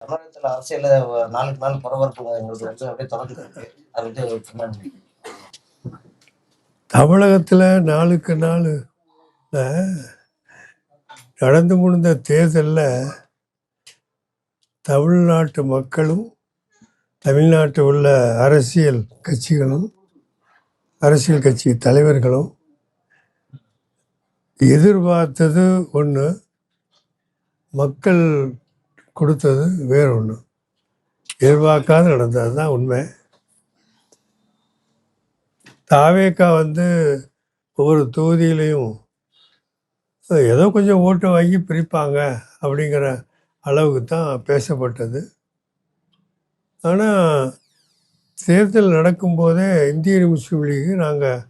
தமிழகத்துல அரசியல்ல நாளுக்கு நாள் பரபரப்புங்கிறது வந்து அப்படியே தொடர்ந்துட்டு இருக்கு. அதை வந்து சொன்னாங்க. தமிழகத்தில் நாளுக்கு நாள் நடந்து முடிந்த தேர்தலில் தமிழ்நாட்டு மக்களும் தமிழ்நாட்டில் உள்ள அரசியல் கட்சிகளும் அரசியல் கட்சி தலைவர்களும் எதிர்பார்த்தது ஒன்று, மக்கள் கொடுத்தது வேறு ஒன்று. எதிர்பார்க்காத நடந்தது தான் உண்மை. தாவேக்கா வந்து ஒவ்வொரு தொகுதியிலையும் ஏதோ கொஞ்சம் ஓட்டு வாங்கி பிரிப்பாங்க அப்படிங்கிற அளவுக்கு தான் பேசப்பட்டது. ஆனால் தேர்தல் நடக்கும்போதே இந்திய முஸ்லீம் லீഗ് நாங்கள்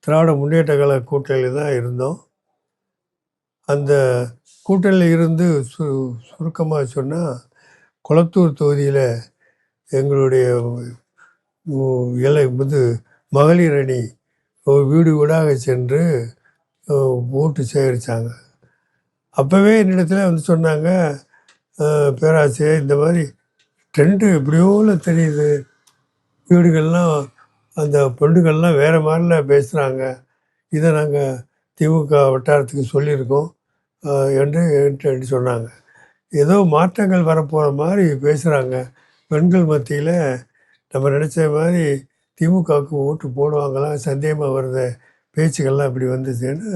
திராவிட முன்னேற்ற கழக கூட்டணியில் தான் இருந்தோம். அந்த கூட்டணியில் இருந்து சுருக்கமாக சொன்னால், குளத்தூர் தொகுதியில் எங்களுடைய வந்து மகளிர் அணி வீடு வீடாக சென்று ஓட்டு சேகரித்தாங்க. அப்போவே என்னிடத்துல வந்து சொன்னாங்க, பேராசிரியர் இந்த மாதிரி ட்ரெண்டு எப்படியோல தெரியுது, வீடுகள்லாம் அந்த பெண்ணுகள்லாம் வேறு மாதிரிலாம் பேசுகிறாங்க, இதை நாங்கள் திமுக வட்டாரத்துக்கு சொல்லியிருக்கோம் என்று சொன்னாங்க. ஏதோ மாற்றங்கள் வரப்போகிற மாதிரி பேசுகிறாங்க, பெண்கள் மத்தியில் நம்ம நினச்ச மாதிரி திமுகவுக்கு ஓட்டு போடுவாங்களாம் சந்தேகமாக வருத பேச்சுக்கள்லாம் இப்படி வந்துச்சுன்னு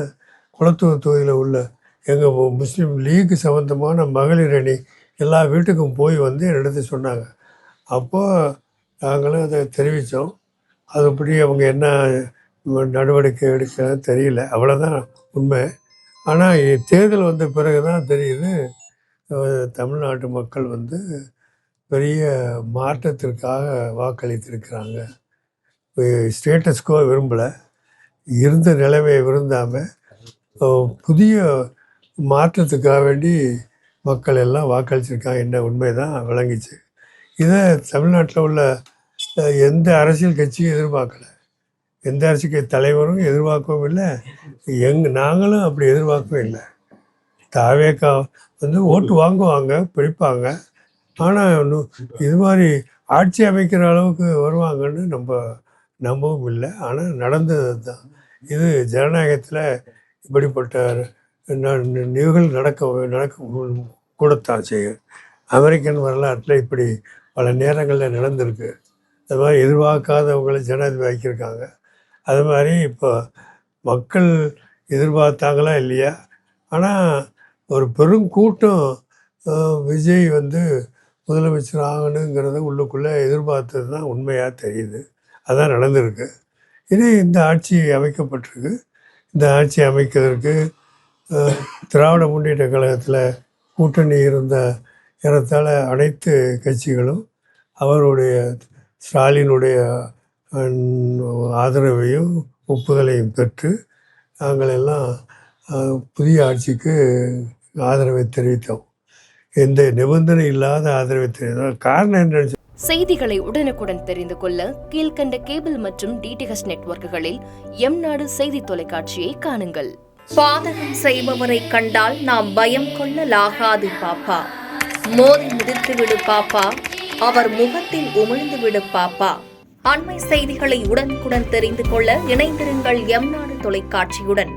குளத்தூர் தொகுதியில் உள்ள எங்கள் முஸ்லீம் லீக் சம்மந்தமான மகளிர் அணி எல்லா வீட்டுக்கும் போய் வந்து என்னிடத்து சொன்னாங்க. அப்போது நாங்களும் அதை தெரிவித்தோம். அதுபடி அவங்க என்ன நடவடிக்கை எடுக்க தெரியல, அவ்வளோதான் உண்மை. ஆனால் தேர்தல் வந்த பிறகு தான் தெரியுது, தமிழ்நாட்டு மக்கள் வந்து பெரிய மாற்றத்திற்காக வாக்களித்திருக்கிறாங்க. ஸ்டேட்டஸ்கோ விரும்பலை, இருந்த நிலைமையை விரும்பாமல் புதிய மாற்றத்துக்காக வேண்டி மக்கள் எல்லாம் வாக்களிச்சிருக்காங்க என்ன உண்மை தான் விளங்கிச்சு. இதை தமிழ்நாட்டில் உள்ள எந்த அரசியல் கட்சியும் எதிர்பார்க்கலை, எந்த அரசியல் கட்சி தலைவரும் எதிர்பார்க்கவும் இல்லை, நாங்களும் அப்படி எதிர்பார்க்கவும் இல்லை. தாவேக்கா வந்து ஓட்டு வாங்குவாங்க, பிடிப்பாங்க, ஆனால் இது மாதிரி ஆட்சி அமைக்கிற அளவுக்கு வருவாங்கன்னு நம்பவும் இல்லை. ஆனால் நடந்தது தான். இது ஜனநாயகத்தில் இப்படிப்பட்ட நிகழ்வுகள் நடக்க கூடத்தான் செய்யும். அமெரிக்கன் வரலாற்றில் இப்படி பல நேரங்களில் நடந்திருக்கு. அது மாதிரி எதிர்பார்க்காதவங்களை ஜனாதிபதி ஆக்கியிருக்காங்க. அது மாதிரி இப்போ மக்கள் எதிர்பார்த்தாங்களா இல்லையா, ஆனால் ஒரு பெரும் கூட்டம் விஜய் வந்து முதலமைச்சர் ஆகணுங்கிறத உள்ளுக்குள்ளே எதிர்பார்த்தது தான் உண்மையாக தெரியுது. அதான் நடந்திருக்கு. இது இந்த ஆட்சி அமைக்கப்பட்டிருக்கு. இந்த ஆட்சி அமைக்கிறதுக்கு திராவிட முன்னேற்ற கழகத்தில் கூட்டணி இருந்த ஏறத்தாழ அனைத்து கட்சிகளும் அவருடைய ஸ்டாலினுடைய ஆதரவையும் ஒப்புதலையும் பெற்று நாங்கள் எல்லாம் புதிய ஆட்சிக்கு ஆதரவை தெரிவித்தோம். எந்த நிபந்தனை இல்லாத ஆதரவை தெரிவித்தோம். காரணம் என்ன? செய்திகளை உடனுக்குடன் தெரிந்து கொள்ள கீழ்கண்ட கேபிள் மற்றும் டிடிஹெச் நெட்வொர்க்குகளில் எம்நாடு செய்தி தொலைக்காட்சியை காணுங்கள். பாதகம் செய்பவரை கண்டால் நாம் பயம் கொள்ளலாகாது பாப்பா, மோதி மிதித்து விடு பாப்பா, அவர் முகத்தில் உமிழ்ந்து விடு பாப்பா. அண்மை செய்திகளை உடனுக்குடன் தெரிந்து கொள்ள இணைந்திருங்கள் எம்நாடு தொலைக்காட்சியுடன்.